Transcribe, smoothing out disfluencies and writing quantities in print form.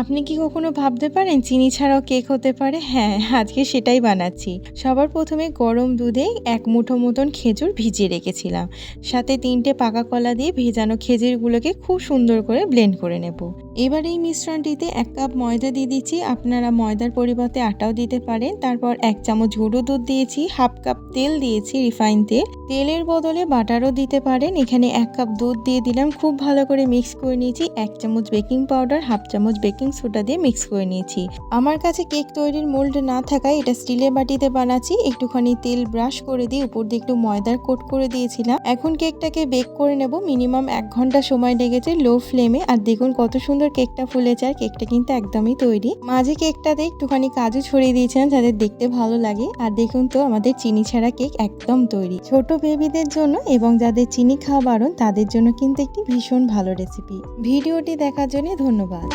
আপনি কি কখনো ভাবতে পারেন চিনি ছাড়াও কেক হতে পারে? হ্যাঁ, আজকে সেটাই বানাচ্ছি। সবার প্রথমে গরম দুধে ১ মুঠো মতন খেজুর ভিজিয়ে রেখেছিলাম। সাথে ৩ টে পাকা কলা দিয়ে ভেজানো খেজুরগুলোকে খুব সুন্দর করে ব্লেন্ড করে নেব। এবার এই মিশ্রণটিতে ১ কাপ ময়দা দিয়ে দিচ্ছি। আপনারা ময়দার পরিবর্তে আটাও দিতে পারেন। তারপর ১ চামচ গুঁড়ো দুধ দিয়েছি, 1/2 কাপ তেল দিয়েছি, রিফাইন তেল। তেলের বদলে বাটারও দিতে পারেন। এখানে ১ কাপ দুধ দিয়ে দিলাম। খুব ভালো করে মিক্স করে নিয়েছি। ১ চামচ বেকিং পাউডার, 1/2 চামচ বেকিং সোডা দিয়ে মিক্স করে নিয়েছি। আমার কাছে কেক তৈরির মোল্ড না থাকায় এটা স্টিলের বাটিতে বানাচ্ছি। একটুখানি তেল ব্রাশ করে দিয়ে উপর দিয়ে একটু ময়দার কোট করে দিয়েছিলাম। এখন কেকটাকে বেক করে নেব। মিনিমাম ১ ঘন্টা সময় লেগেছে লো ফ্লেমে। আর দেখুন কত সুন্দর কেকটা ফুলেছে, আর কেকটা কিন্তু একদমই তৈরি। মাঝে কেকটাতে একটুখানি কাজু ছড়িয়ে দিয়েছিলাম যাতে দেখতে ভালো লাগে। আর দেখুন তো আমাদের চিনি ছাড়া কেক একদম তৈরি। ছোট বেবিদের জন্য এবং যাদের চিনি খাওয়া বারণ তাদের জন্য কিন্তু একটি ভীষণ ভালো রেসিপি। ভিডিওটি দেখার জন্য ধন্যবাদ।